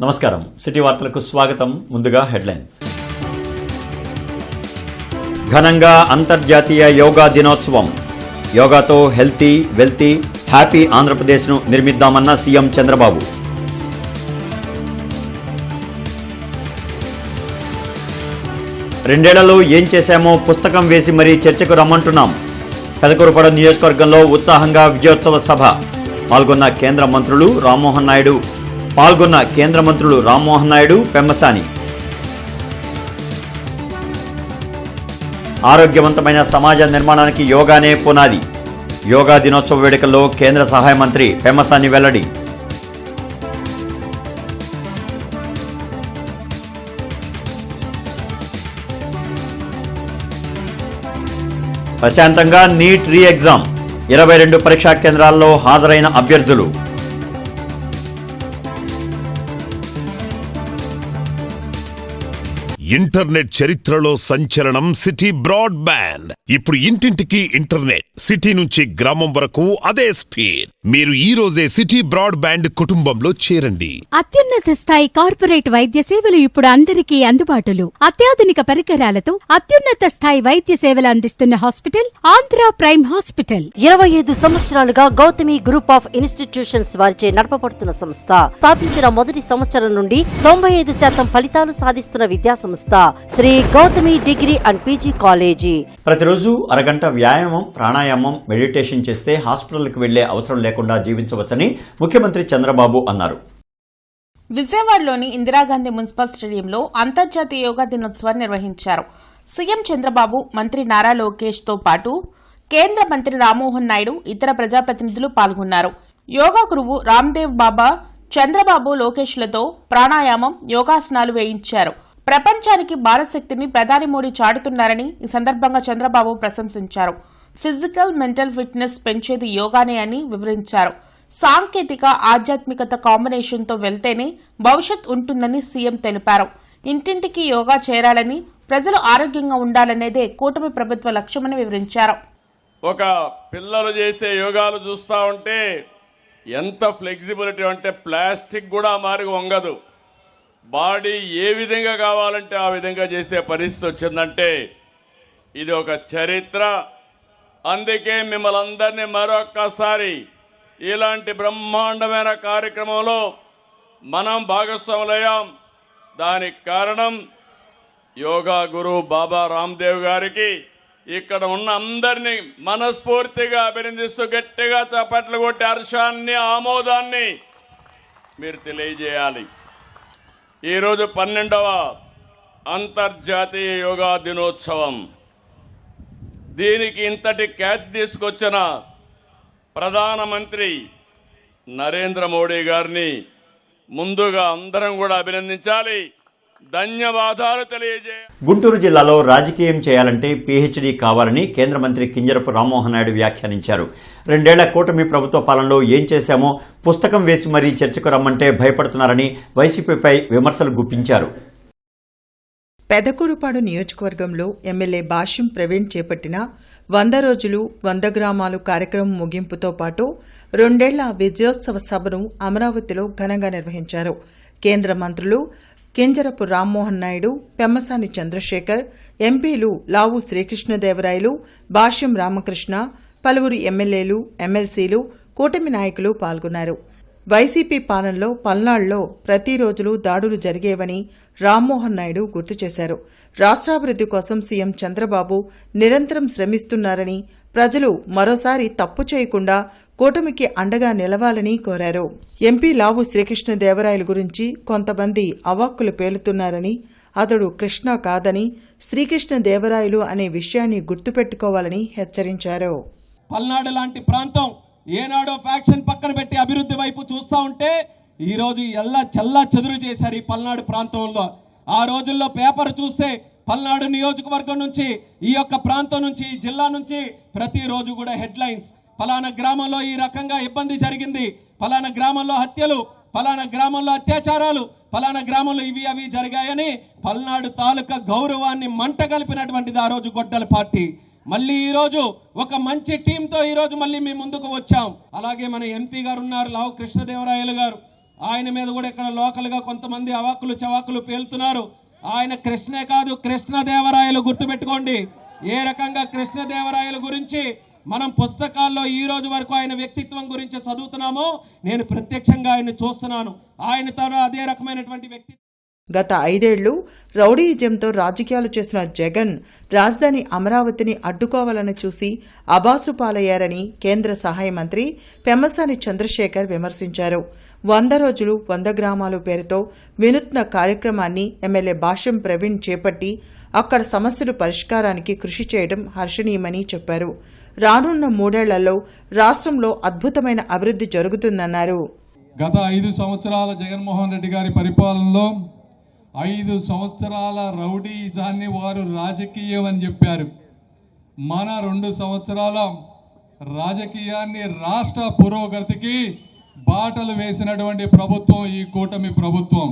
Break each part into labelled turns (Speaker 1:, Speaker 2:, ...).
Speaker 1: నమస్కారం, సిటీ వార్తలకు స్వాగతం. ముందుగా హెడ్లైన్స్. ఘనంగా అంతర్జాతీయ యోగా దినోత్సవం. యోగాతో హెల్తీ, వెల్తీ, హ్యాపీ ఆంధ్రప్రదేశ్ను నిర్మిద్దామన్న సీఎం చంద్రబాబు. రెండేళ్లలో ఏం చేశామో పుస్తకం వేసి మరీ చర్చకు రమ్మంటున్నాం. పెదకూరుపాడు నియోజకవర్గంలో ఉత్సాహంగా విజయోత్సవ సభ. పాల్గొన్న కేంద్ర మంత్రులు రామ్మోహన్ నాయుడు, పెమ్మసాని. ఆరోగ్యవంతమైన సమాజ నిర్మాణానికి యోగానే పునాది. యోగా దినోత్సవ వేడుకల్లో కేంద్ర సహాయ మంత్రి పెమ్మసాని వెల్లడి. ప్రశాంతంగా నీట్ రీ ఎగ్జామ్. 22 పరీక్షా కేంద్రాల్లో హాజరైన అభ్యర్థులు.
Speaker 2: ఇంటర్నెట్ చరిత్రలో సంచలనం సిటీ బ్రాడ్బ్యాండ్. ఇప్పుడు ఇంటింటికి ఇంటర్నెట్, సిటీ నుంచి గ్రామం వరకు అదే స్పీడ్. మీరు ఈ రోజే సిటీ బ్రాడ్బ్యాండ్ కుటుంబంలో చేరండి.
Speaker 3: అత్యున్నత స్థాయి కార్పొరేట్ వైద్య సేవలు ఇప్పుడు అందరికీ అందుబాటులో. అత్యాధునిక పరికరాలతో అత్యున్నత స్థాయి వైద్య సేవలు అందిస్తున్న హాస్పిటల్ ఆంధ్ర ప్రైమ్ హాస్పిటల్.
Speaker 4: 25 సంవత్సరాలుగా గౌతమి గ్రూప్ ఆఫ్ ఇన్స్టిట్యూషన్స్ వారిచే నడపబడుతున్న సంస్థ. స్థాపించిన మొదటి సంవత్సరం నుండి 95% ఫలితాలు సాధిస్తున్న విద్యా సంస్థ Shri Gautami degree and PG college.
Speaker 1: ప్రతిరోజు అరగంట వ్యాయామం, ప్రాణాయామం, మెడిటేషన్ చేస్తే హాస్పిటల్కి వెళ్లే అవసరం లేకుండా జీవించవచ్చని ముఖ్యమంత్రి చంద్రబాబు అన్నారు.
Speaker 5: విజయవాడలోని ఇందిరాగాంధీ మున్సిపల్ స్టేడియంలో అంతర్జాతీయ యోగా దినోత్సవాన్ని నిర్వహించారు. సీఎం చంద్రబాబు, మంత్రి నారా లోకేష్ తో పాటు కేంద్ర మంత్రి రామ్మోహన్ నాయుడు, ఇతర ప్రజాప్రతినిధులు పాల్గొన్నారు. యోగా గురువు రామ్దేవ్ బాబా చంద్రబాబు, లోకేష్లతో ప్రాణాయామం, యోగాసనాలు వేయించారు. ప్రపంచానికి భారత్ శక్తిని ప్రధాని మోడీ చాటుతున్నారని ఈ సందర్భంగా చంద్రబాబు ప్రశంసించారు. ఫిజికల్, మెంటల్ ఫిట్నెస్ పెంచేది యోగానే అని వివరించారు. సాంకేతిక, ఆధ్యాత్మికత కాంబినేషన్తో వెళ్తేనే భవిష్యత్ ఉంటుందని సీఎం తెలిపారు. ఇంటింటికి యోగా చేరాలని, ప్రజలు ఆరోగ్యంగా ఉండాలనేదే కూటమి ప్రభుత్వ లక్ష్యమని వివరించారు.
Speaker 6: ఒక పిల్లలు చేసే యోగాలు చూస్తూ ఉంటే ఎంత ఫ్లెక్సిబిలిటీ అంటే ప్లాస్టిక్ కూడా మారి వంగదు. బాడీ ఏ విధంగా కావాలంటే ఆ విధంగా చేసే పరిస్థితి వచ్చిందంటే ఇది ఒక చరిత్ర. అందుకే మిమ్మల్ని అందరినీ మరొక్కసారి ఇలాంటి బ్రహ్మాండమైన కార్యక్రమంలో మనం భాగస్వాములయ్యాం. దానికి కారణం యోగా గురువు బాబా రామ్దేవ్ గారికి. ఇక్కడ ఉన్న అందరినీ మనస్ఫూర్తిగా అభినందిస్తూ గట్టిగా చప్పట్లు కొట్టి హర్షాన్ని, ఆమోదాన్ని మీరు తెలియజేయాలి. ఈరోజు 12వ అంతర్జాతీయ యోగా దినోత్సవం. దీనికి ఇంతటి ఖ్యాతి తీసుకొచ్చిన ప్రధానమంత్రి నరేంద్ర మోడీ గారిని ముందుగా అందరం కూడా అభినందించాలి, ధన్యవాదాలు తెలియజేయాలి.
Speaker 1: గుంటూరు జిల్లాలో రాజకీయం చేయాలంటే పీహెచ్డీ కావాలని కేంద్ర మంత్రి కింజరపు రామ్మోహన్ నాయుడు వ్యాఖ్యానించారు. 2 ఏళ్ల కూటమి ప్రభుత్వ పాలనలో ఏం చేశామో పుస్తకం వేసి మరీ చర్చకు రమ్మంటే భయపడుతున్నారని వైసీపీపై విమర్శలు గుప్పించారు.
Speaker 7: పెదకూరుపాడు నియోజకవర్గంలో ఎమ్మెల్యే భాష్యం ప్రవీణ్ చేపట్టిన 100 రోజులు 100 గ్రామాలు కార్యక్రమం ముగింపుతో పాటు 2 ఏళ్ల విజయోత్సవ సభను అమరావతిలో ఘనంగా నిర్వహించారు. కేంద్ర మంత్రులు కింజరపు రామ్మోహన్ నాయుడు, పెమ్మసాని చంద్రశేఖర్, ఎంపీలు లావు శ్రీకృష్ణదేవరాయలు, భాష్యం రామకృష్ణ, పలువురు ఎమ్మెల్యేలు, ఎమ్మెల్సీలు, కూటమి నాయకులు పాల్గొన్నారు. వైసీపీ పాలనలో పల్నాడులో ప్రతిరోజు దాడులు జరిగేవని రామ్మోహన్ నాయుడు గుర్తు చేశారు. రాష్ట్రాభివృద్ధి కోసం సీఎం చంద్రబాబు నిరంతరం శ్రమిస్తున్నారని, ప్రజలు మరోసారి తప్పు చేయకుండా కూటమికి అండగా నిలవాలని కోరారు. ఎంపీ లావు శ్రీకృష్ణదేవరాయలు గురించి కొంతమంది అవాక్కులు పేలుతున్నారని, అతడు కృష్ణ కాదని, శ్రీకృష్ణదేవరాయలు అనే విషయాన్ని గుర్తుపెట్టుకోవాలని హెచ్చరించారు.
Speaker 8: పల్నాడు లాంటి ప్రాంతం ఏనాడో ఫ్యాక్షన్ పక్కన పెట్టి అభివృద్ధి వైపు చూస్తూ ఉంటే ఈరోజు చల్లా చెదురు చేశారు ఈ పల్నాడు ప్రాంతంలో. ఆ రోజుల్లో పేపర్ చూస్తే పల్నాడు నియోజకవర్గం నుంచి, ఈ యొక్క ప్రాంతం నుంచి, ఈ జిల్లా నుంచి ప్రతిరోజు కూడా హెడ్లైన్స్, ఫలానా గ్రామంలో ఈ రకంగా ఇబ్బంది జరిగింది, ఫలానా గ్రామంలో హత్యలు, ఫలానా గ్రామంలో అత్యాచారాలు, ఫలానా గ్రామంలో ఇవి అవి జరిగాయని పల్నాడు తాలూకా గౌరవాన్ని మంట కలిపినటువంటిది ఆ రోజు గొడ్డల పార్టీ. మళ్ళీ ఈరోజు ఒక మంచి టీంతో ఈరోజు మళ్ళీ మీ ముందుకు వచ్చాం. అలాగే మన ఎంపీ గారు ఉన్నారు, లావు కృష్ణదేవరాయలు గారు. ఆయన మీద కూడా ఇక్కడ లోకల్గా కొంతమంది అవాక్కులు చవాకులు పేలుతున్నారు. ఆయన కృష్ణే కాదు, కృష్ణదేవరాయలు గుర్తుపెట్టుకోండి. ఏ రకంగా కృష్ణదేవరాయల గురించి మనం పుస్తకాల్లో ఈ రోజు వరకు ఆయన వ్యక్తిత్వం గురించి చదువుతున్నామో, నేను ప్రత్యక్షంగా ఆయన చూస్తున్నాను. ఆయన తన అదే రకమైనటువంటి వ్యక్తి.
Speaker 7: గత 5 ఏళ్లు రౌడీయిజంతో రాజకీయాలు చేసిన జగన్ రాజధాని అమరావతిని అడ్డుకోవాలని చూసి అబాసుపాలయ్యారని కేంద్ర సహాయ మంత్రి పెమ్మసాని చంద్రశేఖర్ విమర్శించారు. 100 రోజులు 100 గ్రామాలు పేరుతో వినూత్న కార్యక్రమాన్ని ఎమ్మెల్యే భాష్యం ప్రవీణ్ చేపట్టి అక్కడ సమస్యల పరిష్కారానికి కృషి చేయడం హర్షణీయమని చెప్పారు. రానున్న 3 ఏళ్లలో రాష్ట్రంలో అద్భుతమైన అభివృద్ధి జరుగుతుందన్నారు.
Speaker 8: గత 5 సంవత్సరాల జగన్మోహన్ రెడ్డి గారి పరిపాలనలో 5 సంవత్సరాల రౌడీజాన్ని వారు రాజకీయం అని చెప్పారు. మన 2 సంవత్సరాల రాజకీయాన్ని రాష్ట్ర పురోగతికి బాటలు వేసినటువంటి ప్రభుత్వం ఈ కూటమి ప్రభుత్వం.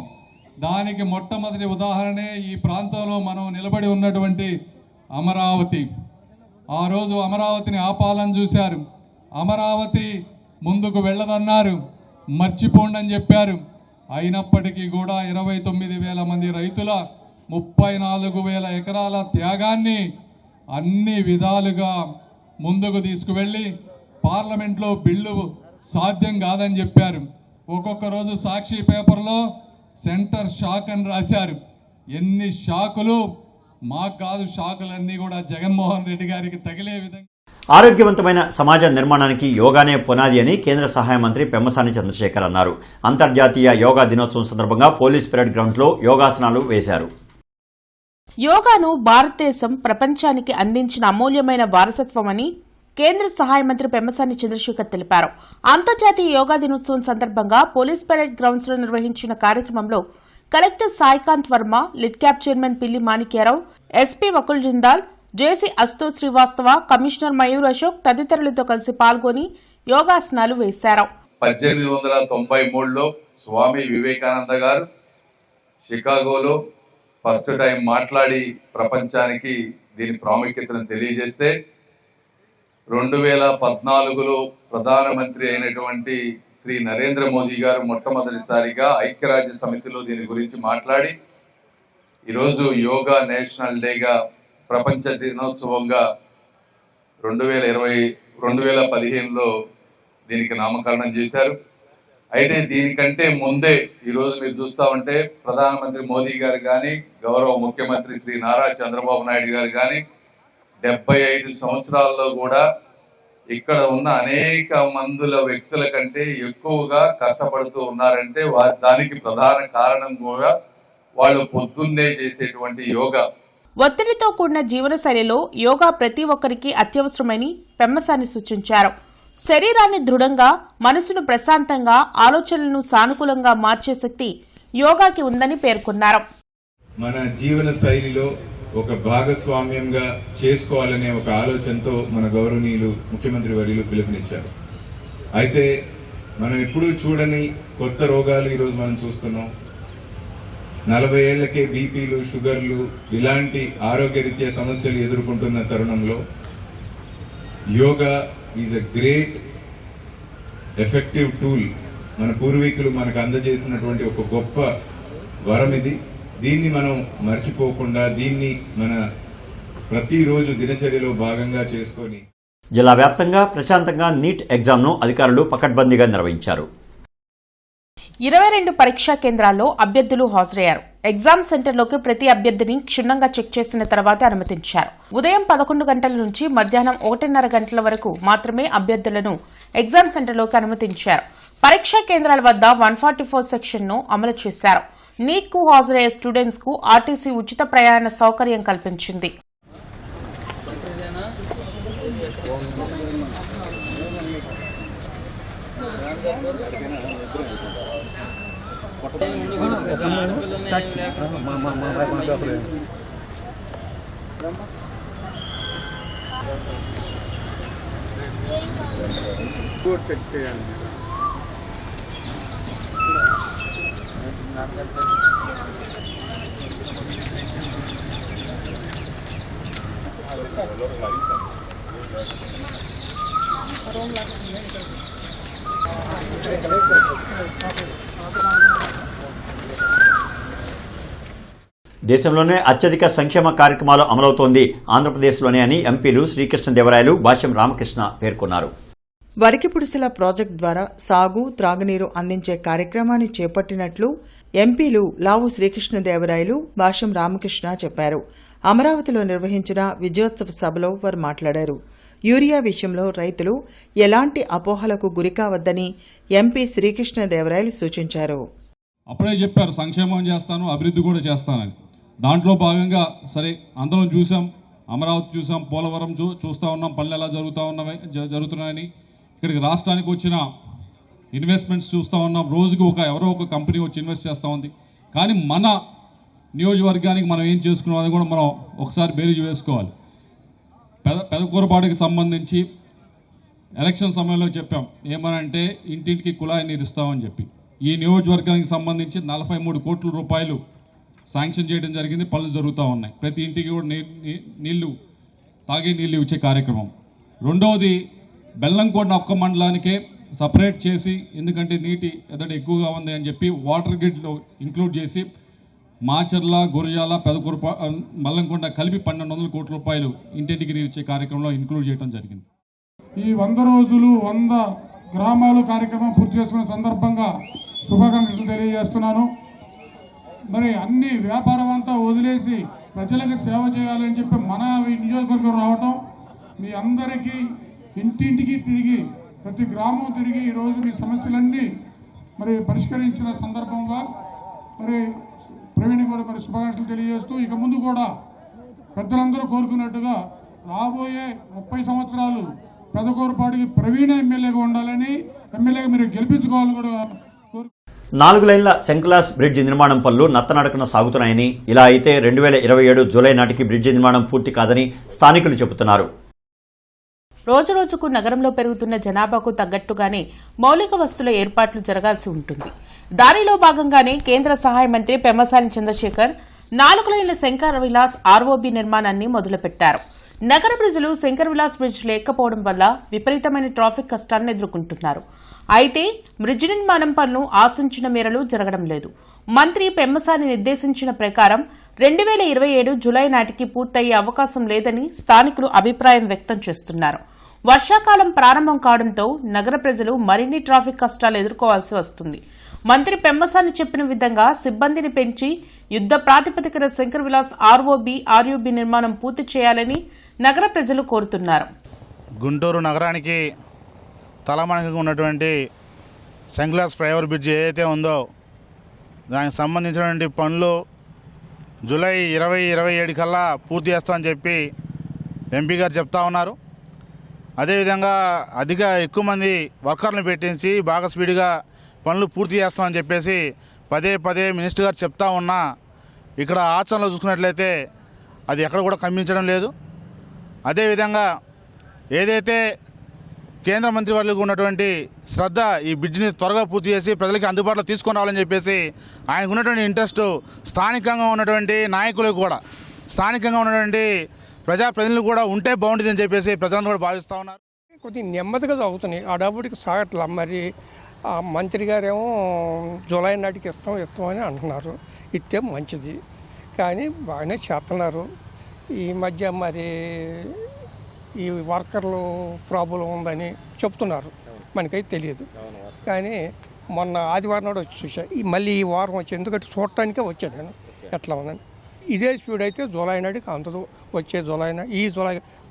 Speaker 8: దానికి మొట్టమొదటి ఉదాహరణే ఈ ప్రాంతంలో మనం నిలబడి ఉన్నటువంటి అమరావతి. ఆ రోజు అమరావతిని ఆపాలని చూశారు. అమరావతి ముందుకు వెళ్ళదన్నారు, మర్చిపోండి అని చెప్పారు. అయినప్పటికీ కూడా 29,000 మంది రైతుల 34,000 ఎకరాల త్యాగాన్ని అన్ని విధాలుగా ముందుకు తీసుకువెళ్ళి పార్లమెంట్లో బిల్లు సాధ్యం కాదని చెప్పారు. ఒక్కొక్క రోజు సాక్షి పేపర్లో సెంటర్ షాక్ అని రాశారు. ఎన్ని షాకులు! మాకు కాదు, షాకులన్నీ కూడా జగన్మోహన్ రెడ్డి గారికి తగిలే విధంగా.
Speaker 1: ఆరోగ్యవంతమైన సమాజ నిర్మాణానికి యోగానే పునాది అని కేంద్ర సహాయ మంత్రి పెమ్మసాని చంద్రశేఖర్ అన్నారు. అంతర్జాతీయ యోగా దినోత్సవం సందర్భంగా పోలీస్ పెరేడ్ గ్రౌండ్స్లో యోగాసనాలు వేశారు.
Speaker 5: యోగాను భారతదేశం ప్రపంచానికి అందించిన అమూల్యమైన వారసత్వమని కేంద్ర సహాయ మంత్రి పెమ్మసాని చంద్రశేఖర్ తెలిపారు. అంతర్జాతీయ యోగా దినోత్సవం సందర్భంగా పోలీస్ పెరేడ్ గ్రౌండ్స్ లో నిర్వహించిన కార్యక్రమంలో collector Saikanth Varma, lid cap chairman పిల్లి మాణిక్యారావు, ఎస్పీ వకుల్ జిందాల్, జేసీ అస్తో శ్రీవాస్తవ, కమిషనర్ మయూర్ అశోక్ తదితరులతో కలిసి పాల్గొని యోగాసనాలు వేశారు.
Speaker 9: 1893లో స్వామి వివేకానంద గారు షికాగోలో ఫస్ట్ టైం మాట్లాడి ప్రపంచానికి దీని ప్రాముఖ్యతను తెలియజేస్తే 2014లో ప్రధానమంత్రి అయినటువంటి శ్రీ నరేంద్ర మోదీ గారు మొట్టమొదటిసారిగా ఐక్యరాజ్య సమితిలో దీని గురించి మాట్లాడి ఈరోజు యోగా నేషనల్ డేగా ప్రపంచ దినోత్సవంగా 2015లో దీనికి నామకరణం చేశారు. అయితే దీనికంటే ముందే ఈరోజు మీరు చూస్తా ఉంటే ప్రధానమంత్రి మోదీ గారు కానీ, గౌరవ ముఖ్యమంత్రి శ్రీ నారా చంద్రబాబు నాయుడు గారు కానీ 75 సంవత్సరాల్లో కూడా ఇక్కడ ఉన్న అనేక మందుల వ్యక్తుల కంటే ఎక్కువగా కష్టపడుతూ ఉన్నారంటే దానికి ప్రధాన కారణం కూడా వాళ్ళు పొద్దున్నే చేసేటువంటి యోగా.
Speaker 5: ఒత్తిడితో కూడిన జీవనశైలిలో యోగా ప్రతి ఒక్కరికి అత్యవసరమని పెమ్మసాని సూచించారు. శరీరాన్ని దృఢంగా, మనసును ప్రశాంతంగా, ఆలోచనలను సానుకూలంగా మార్చే శక్తి యోగాకి ఉందని పేర్కొన్నారు.
Speaker 10: మన జీవన శైలిలో ఒక భాగస్వామ్యంగా చేసుకోవాలనే ఒక ఆలోచనతో మన గౌరవనీయులు ముఖ్యమంత్రి వర్యులు పిలుపునిచ్చారు. అయితే మనం ఎప్పుడూ చూడని కొత్త రోగాలు ఈరోజు మనం చూస్తున్నాం. 40 ఏళ్లకే బీపీలు, షుగర్లు ఇలాంటి ఆరోగ్యరీత్యా సమస్యలు ఎదుర్కొంటున్న తరుణంలో yoga is a great effective tool. మన పూర్వీకులు మనకు అందజేసినటువంటి ఒక గొప్ప వరం ఇది. దీన్ని మనం మర్చిపోకుండా దీన్ని మన ప్రతిరోజు దినచర్యలో భాగంగా చేసుకొని
Speaker 1: జిల్లా వ్యాప్తంగా ప్రశాంతంగా నీట్ ఎగ్జామ్ను అధికారులు పకడ్బందీగా నిర్వహించారు.
Speaker 5: 22 పరీక్షా కేంద్రాల్లో అభ్యర్థులు హాజరయ్యారు. ఎగ్జామ్ సెంటర్లోకి ప్రతి అభ్యర్థిని క్షుణ్ణంగా చెక్ చేసిన తర్వాత అనుమతించారు. ఉదయం 11 గంటల నుంచి మధ్యాహ్నం 1:30 గంటల వరకు మాత్రమే అభ్యర్థులను ఎగ్జామ్ సెంటర్లోకి అనుమతించారు. పరీక్షా కేంద్రాల వద్ద 144 సెక్షన్ను అమలు చేశారు. నీట్ కు హాజరయ్యే స్టూడెంట్స్ కు ఆర్టీసీ ఉచిత ప్రయాణ సౌకర్యం కల్పించింది.
Speaker 1: దేశంలోనే అత్యధిక సంక్షేమ కార్యక్రమాలు అమలవుతోంది ఆంధ్రప్రదేశ్లోనే అని ఎంపీలు శ్రీకృష్ణదేవరాయలు భాష్యం రామకృష్ణ పేర్కొన్నారు.
Speaker 7: వరికిపుడిసెల ప్రాజెక్టు ద్వారా సాగు, త్రాగునీరు అందించే కార్యక్రమాన్ని చేపట్టినట్లు ఎంపీలు లావు శ్రీకృష్ణదేవరాయలు, భాష్యం రామకృష్ణ చెప్పారు. అమరావతిలో నిర్వహించిన విజయోత్సవ సభలో వారు మాట్లాడారు. యూరియా విషయంలో రైతులు ఎలాంటి అపోహలకు గురికావద్దని ఎంపీ శ్రీకృష్ణదేవరాయలు సూచించారు.
Speaker 8: అప్పుడే చెప్పారు సంక్షేమం చేస్తాను, అభివృద్ధి కూడా చేస్తానని. దాంట్లో భాగంగా సరే అందరం చూసాం, అమరావతి చూసాం, పోలవరం చూస్తూ ఉన్నాం, పనులు ఎలా జరుగుతున్నాయని. ఇక్కడికి రాష్ట్రానికి వచ్చిన ఇన్వెస్ట్మెంట్స్ చూస్తూ ఉన్నాం. రోజుకి ఎవరో ఒక కంపెనీ వచ్చి ఇన్వెస్ట్ చేస్తూ ఉంది. కానీ మన నియోజకవర్గానికి మనం ఏం చేసుకున్నాం అది కూడా మనం ఒకసారి బేరీజు వేసుకోవాలి. పెదకూరపాడుకి సంబంధించి ఎలక్షన్ సమయంలో చెప్పాం ఏమనంటే ఇంటింటికి కుళాయి నీరు ఇస్తామని చెప్పి. ఈ నియోజకవర్గానికి సంబంధించి 43 కోట్ల రూపాయలు శాంక్షన్ చేయడం జరిగింది. పనులు జరుగుతూ ఉన్నాయి. ప్రతి ఇంటికి కూడా తాగే నీళ్ళు ఇచ్చే కార్యక్రమం. రెండవది బెల్లంకొండ ఒక్క మండలానికే సపరేట్ చేసి, ఎందుకంటే నీటి ఎదడి ఎక్కువగా ఉంది అని చెప్పి వాటర్ గ్రిడ్లో ఇంక్లూడ్ చేసి మాచర్ల, గురజాల, బెల్లంకొండ కలిపి 1200 కోట్ల రూపాయలు ఇంటింటికి నీరు ఇచ్చే కార్యక్రమంలో ఇంక్లూడ్ చేయడం జరిగింది.
Speaker 11: ఈ 100 రోజులు 100 గ్రామాలు కార్యక్రమం పూర్తి చేసుకున్న సందర్భంగా శుభాకాంక్షలు తెలియజేస్తున్నాను. మరి అన్ని వ్యాపారం అంతా వదిలేసి ప్రజలకు సేవ చేయాలని చెప్పి మన నియోజకవర్గం రావటం, మీ అందరికీ ఇంటింటికి తిరిగి ప్రతి గ్రామం తిరిగి ఈరోజు మీ సమస్యలన్నీ మరి పరిష్కరించిన సందర్భంగా మరి ప్రవీణ్ కూడా మరి శుభాకాంక్షలు తెలియజేస్తూ, ఇక ముందు కూడా పెద్దలందరూ కోరుకున్నట్టుగా రాబోయే 30 సంవత్సరాలు పెదకూరపాటికి ప్రవీణ ఎమ్మెల్యేగా ఉండాలని, ఎమ్మెల్యేగా మీరు గెలిపించుకోవాలని కూడా
Speaker 1: 4 లైన్ల సెంక్లాస్ బ్రిడ్జి నిర్మాణం పనులు నత్తనడకన సాగుతున్నాయని, ఇలా అయితే 2027 జూలై నాటికి బ్రిడ్జి నిర్మాణం పూర్తి కాదని స్థానికులు చెబుతున్నారు.
Speaker 5: రోజురోజుకు నగరంలో పెరుగుతున్న జనాభాకు తగ్గట్టుగానే మౌలిక వస్తువుల ఏర్పాట్లు జరగాల్సి ఉంటుంది. దానిలో భాగంగానే కేంద్ర సహాయ మంత్రి పెమ్మసాని చంద్రశేఖర్ 4 లైన్ల శంకర్ విలాస్ ఆర్ఓబీ నిర్మాణాన్ని మొదలుపెట్టారు. నగర ప్రజలు శంకర్ విలాస్ బ్రిడ్జ్ లేకపోవడం వల్ల విపరీతమైన ట్రాఫిక్ కష్టాలను ఎదుర్కొంటున్నారు. అయితే బ్రిడ్జ్ నిర్మాణం పనులు ఆశించిన మేరలో జరగడం లేదు. మంత్రి పెమ్మసాని నిర్దేశించిన ప్రకారం 2027 జూలై నాటికి పూర్తయ్యే అవకాశం లేదని స్థానికులు అభిప్రాయం వ్యక్తం చేస్తున్నారు. వర్షాకాలం ప్రారంభం కావడంతో నగర ప్రజలు మరిన్ని ట్రాఫిక్ కష్టాలు ఎదుర్కోవాల్సి వస్తుంది. మంత్రి పెమ్మసాని చెప్పిన విధంగా సిబ్బందిని పెంచి యుద్ధ ప్రాతిపదికన శంకర్ విలాస్ ఆర్ఓబీ నిర్మాణం పూర్తి చేయాలని నగర ప్రజలు కోరుతున్నారు.
Speaker 12: గుంటూరు నగరానికి తలమానికంగా ఉన్నటువంటి సెంక్లాస్ ఫ్లైఓవర్ బ్రిడ్జ్ ఏదైతే ఉందో దానికి సంబంధించినటువంటి పనులు జూలై 2027 కల్లా పూర్తి చేస్తామని చెప్పి ఎంపీ గారు చెప్తా ఉన్నారు. అదేవిధంగా ఎక్కువ మంది వర్కర్లను పెట్టించి బాగా స్పీడ్గా పనులు పూర్తి చేస్తామని చెప్పేసి పదే మినిస్టర్ గారు చెప్తా ఉన్నా ఇక్కడ ఆచరణలో చూసుకున్నట్లయితే అది ఎక్కడ కూడా కమ్మించడం లేదు. అదేవిధంగా ఏదైతే కేంద్ర మంత్రి వర్యులకు ఉన్నటువంటి శ్రద్ధ ఈ బ్రిడ్జిని త్వరగా పూర్తి చేసి ప్రజలకి అందుబాటులో తీసుకొని రావాలని చెప్పేసి ఆయనకు ఉన్నటువంటి ఇంట్రెస్ట్ స్థానికంగా ఉన్నటువంటి నాయకులకు కూడా, స్థానికంగా ఉన్నటువంటి ప్రజాప్రతినిధులు కూడా ఉంటే బాగుంటుందని చెప్పేసి ప్రజలను కూడా భావిస్తూ ఉన్నారు.
Speaker 13: కొద్దిగా నెమ్మదిగా సాగుతున్నాయి, అడాబుడికి సాగట్లా. మరి ఆ మంత్రి గారేమో జూలై నాటికి ఇస్తామని అంటున్నారు. ఇస్తే మంచిది, కానీ బాగానే చేస్తున్నారు. ఈ మధ్య మరి ఈ వర్కర్లు ప్రాబ్లం ఉందని చెప్తున్నారు, మనకైతే తెలియదు. కానీ మొన్న ఆదివారం నాడు వచ్చి చూసా, మళ్ళీ ఈ వారం వచ్చి, ఎందుకంటే చూడటానికే వచ్చాను నేను ఎట్లా ఉందని. ఇదే స్పీడ్ అయితే జూలై నాటికి అందదు, వచ్చే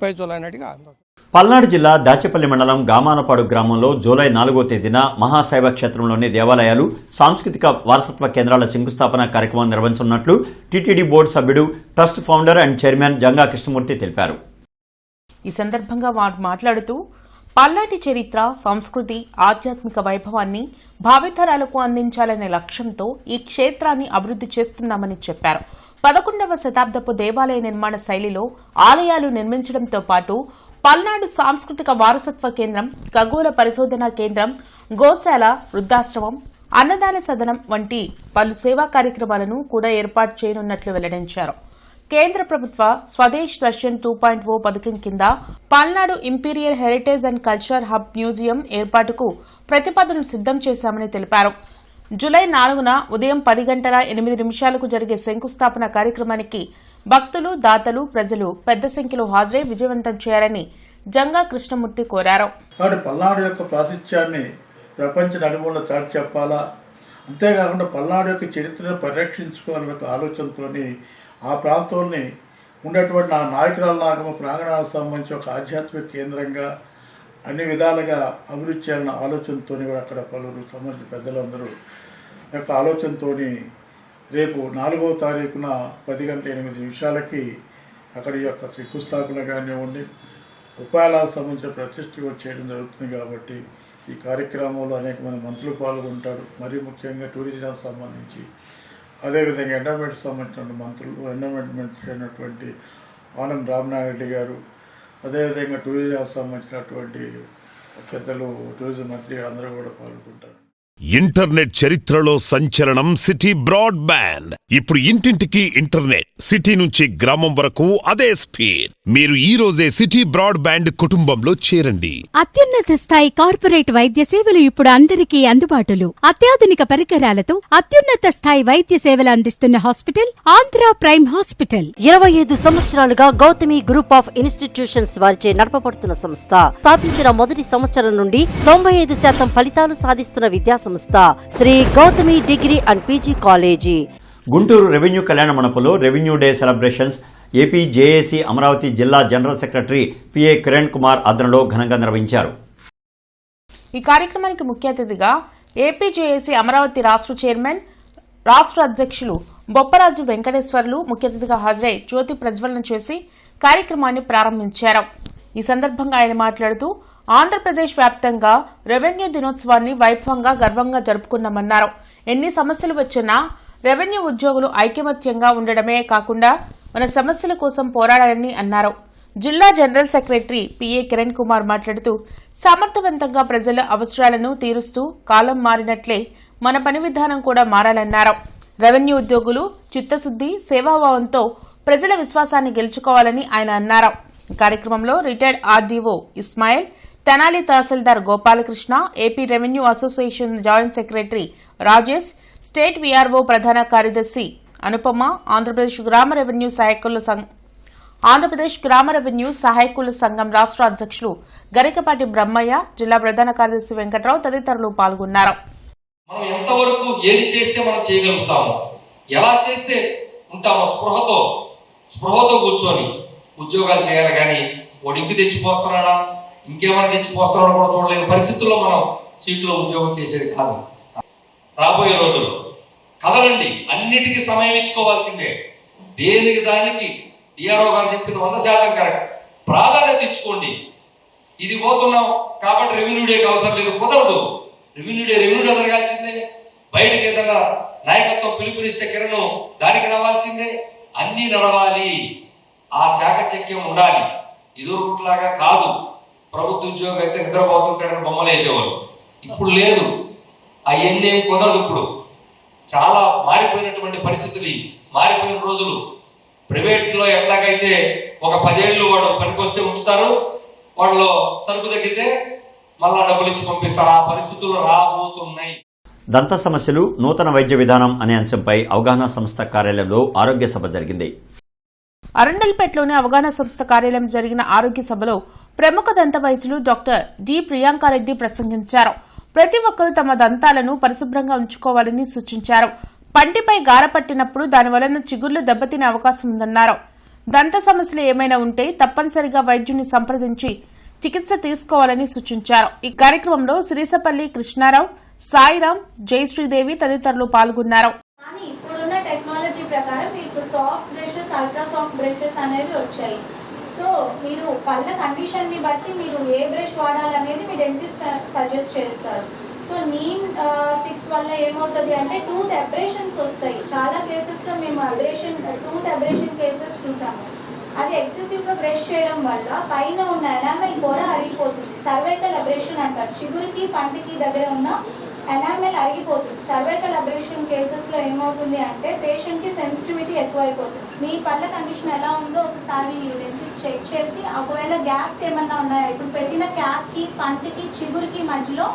Speaker 13: పై జూలై నాటికి అందదు.
Speaker 1: పల్నాడు జిల్లా దాచేపల్లి మండలం గామానపాడు గ్రామంలో జూలై 4వ తేదీన మహాశైవ క్షేత్రంలోని దేవాలయాలు, సాంస్కృతిక వారసత్వ కేంద్రాల శంకుస్థాపన కార్యక్రమం నిర్వహించనున్నట్లు టీటీడీ బోర్డు సభ్యుడు, trust founder and chairman Janga Krishnamurthy తెలిపారు.
Speaker 5: ఈ సందర్భంగా వారు మాట్లాడుతూ పల్నాటి చరిత్ర, సంస్కృతి, ఆధ్యాత్మిక వైభవాన్ని భావితరాలకు అందించాలనే లక్ష్యంతో ఈ క్షేత్రాన్ని అభివృద్ధి చేస్తున్నామని చెప్పారు. 11వ శతాబ్దపు దేవాలయ నిర్మాణ శైలిలో ఆలయాలు నిర్మించడంతో పాటు పల్నాడు సాంస్కృతిక వారసత్వ కేంద్రం, ఖగోళ పరిశోధనా కేంద్రం, గోశాల, వృద్ధాశ్రమం, అన్నదాన సదనం వంటి పలు సేవా కార్యక్రమాలను కూడా ఏర్పాటు చేయనున్నట్లు వెల్లడించారు. కేంద్ర ప్రభుత్వ స్వదేశ్ దర్శన్ 2.0 పథకం కింద Palnadu imperial heritage and culture hub museum ఏర్పాటుకు ప్రతిపాదనలు సిద్దం చేశామని తెలిపారు. జూలై 4న ఉదయం 10:08 జరిగే శంకుస్థాపన కార్యక్రమానికి భక్తులు, దాతలు, ప్రజలు పెద్ద సంఖ్యలో హాజరై విజయవంతం చేయాలని జంగా కృష్ణమూర్తి కోరారు.
Speaker 14: పల్నాడు యొక్క ప్రాశస్త్యాన్ని ప్రపంచ నలుమూలలా చాటి చెప్పాలా, అంతేకాకుండా పల్నాడు యొక్క చరిత్రను పరిరక్షించుకోవాలనే ఆలోచనతో ఆ ప్రాంతాన్ని ఉన్నటువంటి ఆ నాయకురాల నాగమ ప్రాంగణాలకు సంబంధించి ఒక ఆధ్యాత్మిక కేంద్రంగా అన్ని విధాలుగా అభివృద్ధి చేయాలన్న ఆలోచనతో కూడా అక్కడ పలువురు సంబంధించిన పెద్దలందరూ యొక్క ఆలోచనతో రేపు 4వ తారీఖున 10:08 అక్కడ ఈ యొక్క శంకుస్థాపన కానివ్వండి ఉపాయాలకు సంబంధించిన ప్రతిష్ఠ చేయడం జరుగుతుంది. కాబట్టి ఈ కార్యక్రమంలో అనేక మంది మంత్రులు పాల్గొంటారు. మరీ ముఖ్యంగా టూరిజంకి సంబంధించి, అదేవిధంగా ఎండోమెంట్కి సంబంధించిన మంత్రులు, ఎండోమెంట్ అయినటువంటి ఆనంద్ రామనారాయణ రెడ్డి గారు, అదేవిధంగా టూరిజంకి సంబంధించినటువంటి పెద్దలు, టూరిజం మంత్రి అందరూ కూడా పాల్గొంటారు.
Speaker 2: ఇంటర్నెట్ చరిత్రలో సంచలనం సిటీ బ్రాడ్బ్యాండ్. ఇప్పుడు ఇంటింటికి ఇంటర్నెట్, సిటీ నుంచి గ్రామం వరకు అదే స్పీడ్. మీరు ఈ రోజే సిటీ బ్రాడ్బ్యాండ్ కుటుంబంలో చేరండి.
Speaker 3: అత్యున్నత స్థాయి కార్పొరేట్ వైద్య సేవలు ఇప్పుడు అందరికీ అందుబాటులో. అత్యాధునిక పరికరాలతో అత్యున్నత స్థాయి వైద్య సేవలు అందిస్తున్న హాస్పిటల్ ఆంధ్ర ప్రైమ్ హాస్పిటల్.
Speaker 4: 25 సంవత్సరాలుగా గౌతమి గ్రూప్ ఆఫ్ ఇన్స్టిట్యూషన్స్ వారిచే నడపబడుతున్న సంస్థ. స్థాపించిన మొదటి సంవత్సరం నుండి 95% ఫలితాలు సాధిస్తున్న విద్యా సంస్థ Shri Gautami degree and PG college.
Speaker 1: Guntur revenue కళ్యాణ మండపంలో revenue day celebrations AP JAC Amaravati జిల్లా general secretary PA Kiran Kumar ఆధ్వర్యంలో ఘనంగా నిర్వహించారు.
Speaker 5: ఈ కార్యక్రమానికి ముఖ్య అతిథిగా ఏపీ జేఏసీ అమరావతి రాష్ట్ర చైర్మన్, రాష్ట్ర అధ్యక్షులు బొప్పరాజు వెంకటేశ్వర్లు ముఖ్య అతిథిగా హాజరై జ్యోతి ప్రజ్వలన చేసి కార్యక్రమాన్ని ప్రారంభించారు. ఈ సందర్భంగా ఆయన మాట్లాడుతూ ఆంధ్రప్రదేశ్ వ్యాప్తంగా రెవెన్యూ దినోత్సవాన్ని వైభవంగా గర్వంగా జరుపుకున్నామన్నారు. ఎన్ని సమస్యలు వచ్చినా రెవెన్యూ ఉద్యోగులు ఐకమత్యంగా ఉండడమే కాకుండా మన సమస్యల కోసం పోరాడాలని అన్నారు. జిల్లా general secretary PA Kiran Kumar మాట్లాడుతూ సమర్థవంతంగా ప్రజల అవసరాలను తీరుస్తూ కాలం మారినట్లే మన పని విధానం కూడా మారాలన్నారు. రెవెన్యూ ఉద్యోగులు చిత్తశుద్ది, సేవాభావంతో ప్రజల విశ్వాసాన్ని గెలుచుకోవాలని ఆయన అన్నారు. ఈ కార్యక్రమంలో రిటైర్డ్ ఆర్డీఓ ఇస్మాయిల్, తెనాలి తహసీల్దార్ Gopalakrishna, AP revenue association joint secretary Rajesh, state VRO ప్రధాన కార్యదర్శి అనుపమ, ఆంధ్రప్రదేశ్ గ్రామ రెవెన్యూ సహాయకుల సంఘం రాష్ట్ర అధ్యక్షులు గరికపాటి బ్రహ్మయ్య, జిల్లా ప్రధాన కార్యదర్శి వెంకట్రావు తదితరులు పాల్గొన్నారు.
Speaker 15: మనం ఎంతవరకు ఏది చేస్తే మనం చేయగలుగుతాము, ఎలా చేస్తే ఉంటామో స్పృహతో కూర్చొని ఉద్యోగాలు చేయాలి. కానీ వాడు ఇంటి తెచ్చిపోస్తున్నాడా, ఇంకేమైనా తెచ్చిపోస్తున్నాడో కూడా చూడలేని పరిస్థితుల్లో మనం సీట్లో ఉద్యోగం చేసేది కాదు. రాబోయే రోజుల్లో కదలండి, అన్నిటికీ సమయం ఇచ్చుకోవాల్సిందే. దేనికి దానికి డిఆర్ఓ గారు చెప్పింది 100% కరెక్ట్. ప్రాధాన్యత ఇచ్చుకోండి. ఇది పోతున్నాం కాబట్టి రెవెన్యూ డేకి అవసరం లేదు, కుదరదు. రెవెన్యూ డే జరగాల్సిందే. బయటకు ఏదైనా నాయకత్వం పిలుపునిస్తే కిరణ్ దానికి రావాల్సిందే. అన్నీ నడవాలి, ఆ చాకచక్యం ఉండాలి. ఇదివరకులాగా కాదు. ప్రభుత్వ ఉద్యోగం అయితే నిద్రపోతుంటాడని బొమ్మలు వేసేవాళ్ళు, ఇప్పుడు లేదు. అవన్నీ ఏం కుదరదు. ఇప్పుడు చాలా మారిపోయినటువంటి పరిస్థితులు, మారిపోయిన రోజులు. ప్రైవేట్లో ఎట్లాగైతే ఒక 10 ఏళ్ళు వాడు పనికొస్తే ఉంచుతారు, వాళ్ళు సరుకు తగ్గితే మళ్ళా డబ్బులు ఇచ్చి పంపిస్తారు. ఆ పరిస్థితులు రాబోతున్నాయి.
Speaker 1: దంత సమస్యలు, నూతన వైద్య విధానం అనే అంశంపై అవగాహన సంస్థ కార్యాలయంలో ఆరోగ్య సభ జరిగింది.
Speaker 5: అరండల్పేటలోని అవగాహన సంస్థ కార్యాలయం జరిగిన ఆరోగ్య సభలో ప్రముఖ దంత వైద్యులు డాక్టర్ డి ప్రియాంకారెడ్డి ప్రసంగించారు. ప్రతి ఒక్కరూ తమ దంతాలను పరిశుభ్రంగా ఉంచుకోవాలని సూచించారు. పంటిపై గార పట్టినప్పుడు దాని వలన చిగుళ్లు దెబ్బతినే అవకాశం ఉందన్నారు. దంత సమస్యలు ఏమైనా ఉంటే తప్పనిసరిగా వైద్యుని సంప్రదించి చికిత్స తీసుకోవాలని సూచించారు. ఈ కార్యక్రమంలో సిరిసపల్లి కృష్ణారావు, సాయిరాం, జయశ్రీదేవి తదితరులు పాల్గొన్నారు.
Speaker 16: ఇప్పుడున్న టెక్నాలజీ ప్రకారం మీకు soft brushes, ultra soft brushes అనేవి వచ్చాయి. సో మీరు పళ్ళ కండిషన్ని బట్టి మీరు ఏ బ్రష్ వాడాలనేది మీ డెంటిస్ట్ సజెస్ట్ చేస్తారు. సో నీమ్ స్టిక్స్ వల్ల ఏమవుతుంది అంటే టూత్ అబ్రేషన్స్ వస్తాయి. చాలా కేసెస్లో మేము టూత్ అబ్రేషన్ కేసెస్ చూసాము. అది ఎక్సెసివ్గా బ్రష్ చేయడం వల్ల పైన ఉన్న ఎనామెల్ పొర అరిగిపోతుంది. సర్వైకల్ అబ్రేషన్ అంటారు. చిగురికి పంటికి దగ్గర ఉన్న ఎనామెల్ అరిగిపోతుంది. సర్వైకల్ అబ్రేషన్ కేసెస్ కేసులో ఏమవుతుంది అంటే పేషెంట్కి సెన్సిటివిటీ ఎక్కువైపోతుంది. మీ పళ్ళ కండిషన్ ఎలా ఉందో ఒకసారి డెంటిస్ట్ చెక్ చేసి ఒకవేళ గ్యాప్స్ ఏమన్నా ఉన్నాయా, ఇప్పుడు పెట్టిన క్యాప్కి పంటికి చిగురికి మధ్యలో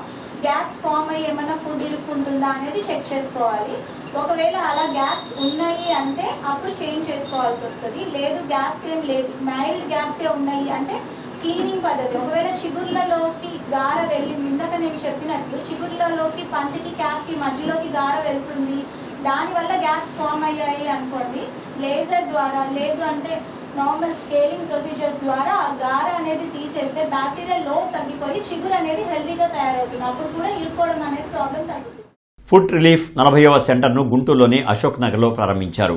Speaker 16: గ్యాప్స్ ఫామ్ అయ్యి ఏమన్నా ఫుడ్ ఇరుక్కుంటుందా అనేది చెక్ చేసుకోవాలి. ఒకవేళ అలా గ్యాప్స్ ఉన్నాయి అంటే అప్పుడు చేంజ్ చేసుకోవాల్సి వస్తుంది. లేదు గ్యాప్స్ ఏం లేదు, మైల్డ్ గ్యాప్సే ఉన్నాయి అంటే క్లీనింగ్ పద్ధతి. ఒకవేళ చిగుర్లలోకి గార వెళ్ళింది, ఇందాక నేను చెప్పినట్లు చిగుర్లలోకి పంటికి క్యాప్కి మధ్యలోకి గార వెళ్తుంది, దానివల్ల గ్యాప్స్ ఫామ్ అయ్యాయి అనుకోండి, లేజర్ ద్వారా లేదు అంటే నార్మల్ స్కేలింగ్ ప్రొసీజర్స్ ద్వారా ఆ గార అనేది తీసేస్తే బ్యాక్టీరియల్ లోడ్ తగ్గిపోయి చిగురు అనేది హెల్తీగా తయారవుతుంది. అప్పుడు కూడా ఇరుక్కోవడం అనేది ప్రాబ్లం తగ్గుతుంది.
Speaker 1: ఫుడ్ రిలీఫ్ 40వ సెంటర్ను గుంటూరులోని అశోక్ నగర్లో ప్రారంభించారు.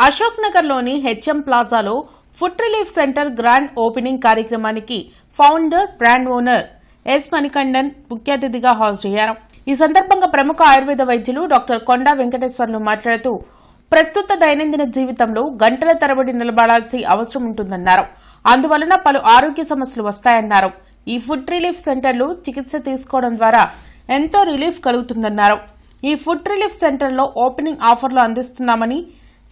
Speaker 5: అశోక్ నగర్లోని హెచ్ఎం ప్లాజాలో food relief centre grand opening కార్యక్రమానికి founder, brand owner S Manikandan ముఖ్య అతిథిగా హాజరయ్యారు. ఈ సందర్భంగా ప్రముఖ ఆయుర్వేద వైద్యులు డాక్టర్ కొండా వెంకటేశ్వర్లు మాట్లాడుతూ ప్రస్తుత దైనందిన జీవితంలో గంటల తరబడి నిలబడాల్సిన అవసరం ఉంటుందన్నారు. అందువలన పలు ఆరోగ్య సమస్యలు వస్తాయన్నారు. ఈ ఫుడ్ రిలీఫ్ సెంటర్లు చికిత్స తీసుకోవడం ద్వారా ఎంతో రిలీఫ్ కలుగుతుందన్నారు. ఈ ఫుడ్ రిలీఫ్ సెంటర్లో ఓపెనింగ్ ఆఫర్లు అందిస్తున్నామని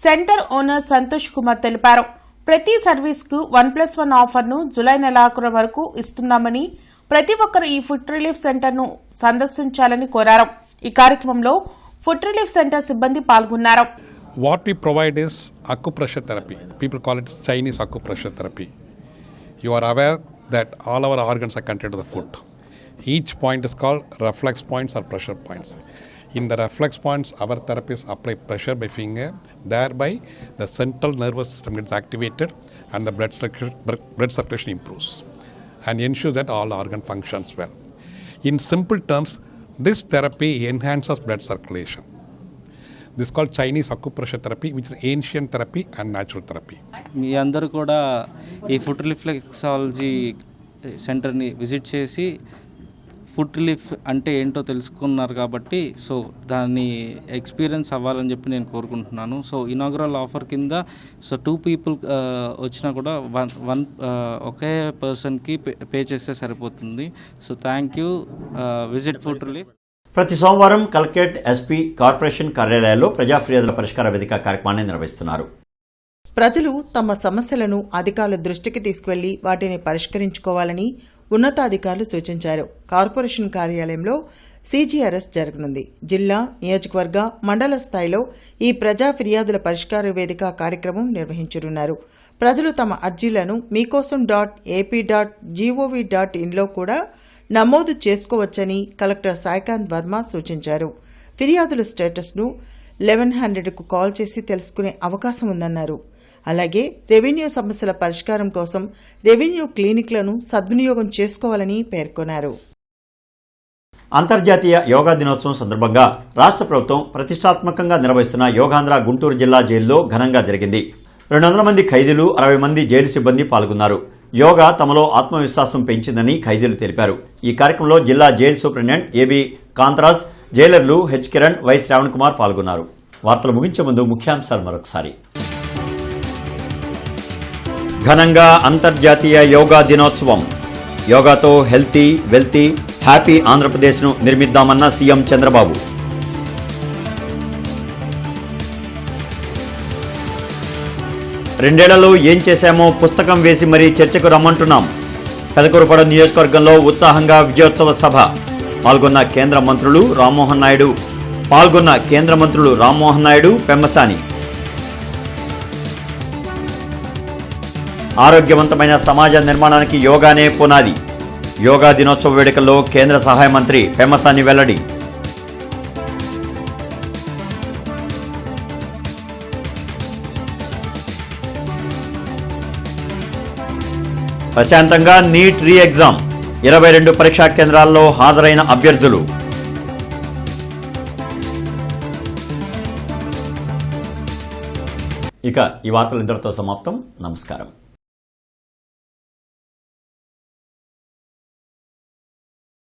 Speaker 5: సెంటర్ ఓనర్ సంతోష్ కుమార్ తెలిపారు. ప్రతి సర్వీస్కు 1+1 ఆఫర్ను జులై నెలాఖరు వరకు ఇస్తున్నామని, ప్రతి ఒక్కరూ ఈ ఫుడ్ రిలీఫ్ సెంటర్ను సందర్శించాలని కోరారు. ఈ కార్యక్రమంలో ఫుడ్ రిలీఫ్ సెంటర్ సిబ్బంది పాల్గొన్నారు.
Speaker 17: What we provide is acupressure therapy. People call it Chinese acupressure therapy. You are aware that all our organs are contained in the foot. Each point is called reflex points or pressure points. In the reflex points, our therapists apply pressure by finger. Thereby, the central nervous system gets activated and the blood circulation improves and ensures that all organ functions well. In simple terms, this therapy enhances blood circulation. This is called Chinese acupressure therapy, which is ancient therapy and natural therapy.
Speaker 18: మీ అందరూ కూడా ఈ food reflexology సెంటర్ని visit చేసి food relief అంటే ఏంటో తెలుసుకున్నారు కాబట్టి so దాన్ని ఎక్స్పీరియన్స్ అవ్వాలని చెప్పి నేను కోరుకుంటున్నాను. సో ఇనాగ్రల్ ఆఫర్ కింద సో 2 people వచ్చినా కూడా వన్ ఒకే పర్సన్కి పే చేస్తే సరిపోతుంది. So thank you. Visit food relief.
Speaker 1: ప్రతి సోమవారం కలెక్టరేట్, ఎస్పీ, కార్పొరేషన్ కార్యాలయాల్లో ప్రజా ఫిర్యాదుల పరిష్కార వేదిక కార్యక్రమాన్ని నిర్వహిస్తున్నారు.
Speaker 7: ప్రజలు తమ సమస్యలను అధికారుల దృష్టికి తీసుకువెళ్లి వాటిని పరిష్కరించుకోవాలని ఉన్నతాధికారులు సూచించారు. కార్పొరేషన్ కార్యాలయంలో CGRS జరగనుంది. జిల్లా, నియోజకవర్గ, మండల స్థాయిలో ఈ ప్రజా ఫిర్యాదుల పరిష్కార వేదిక కార్యక్రమం నిర్వహించనున్నారు. ప్రజలు తమ అర్జీలను meekosom.ap.gov.in కూడా నమోదు చేసుకోవచ్చని కలెక్టర్ సాయికాంత్ వర్మ సూచించారు. ఫిర్యాదుల స్టేటస్ను 1100కు కాల్ చేసి తెలుసుకునే అవకాశం ఉందన్నారు. అలాగే రెవెన్యూ సమస్యల పరిష్కారం కోసం రెవెన్యూ క్లినిక్లను సద్వినియోగం చేసుకోవాలని పేర్కొన్నారు.
Speaker 1: అంతర్జాతీయ యోగా దినోత్సవం సందర్భంగా రాష్ట్ర ప్రభుత్వం ప్రతిష్టాత్మకంగా నిర్వహిస్తున్న యోగాంధ్ర గుంటూరు జిల్లా జైల్లో ఘనంగా జరిగింది. 200 మంది ఖైదీలు, 60 మంది జైలు సిబ్బంది పాల్గొన్నారు. యోగా తమలో ఆత్మవిశ్వాసం పెంచిందని ఖైదీలు తెలిపారు. ఈ కార్యక్రమంలో జిల్లా జైలు సూపరింటెండెంట్ ఏబీ కాంతరాజ్, జైలర్లు హెచ్ కిరణ్, వై శ్రావణ్ కుమార్ పాల్గొన్నారు. వార్తలు ముగించే ముందు ముఖ్యాంశాలు మరొకసారి. ఘనంగా అంతర్జాతీయ యోగా దినోత్సవం. యోగాతో హెల్తీ, వెల్తీ, హ్యాపీ ఆంధ్రప్రదేశ్ను నిర్మిద్దామన్న సీఎం చంద్రబాబు. రెండేళ్లలో ఏం చేశామో పుస్తకం వేసి మరీ చర్చకు రమ్మంటున్నాం. పెదకూరుపాడు నియోజకవర్గంలో ఉత్సాహంగా విజయోత్సవ సభ. పాల్గొన్న కేంద్ర మంత్రులు రామ్మోహన్ నాయుడు, పెమ్మసాని. ఆరోగ్యవంతమైన సమాజ నిర్మాణానికి యోగానే పునాది. యోగా దినోత్సవ వేడుకల్లో కేంద్ర సహాయ మంత్రి పెమ్మసాని వెల్లడి. ప్రశాంతంగా నీట్ రీ ఎగ్జామ్. 22 పరీక్షా కేంద్రాల్లో హాజరైన అభ్యర్థులు. ఇక ఈ వార్తలు ఇంతటితో సమాప్తం. నమస్కారం.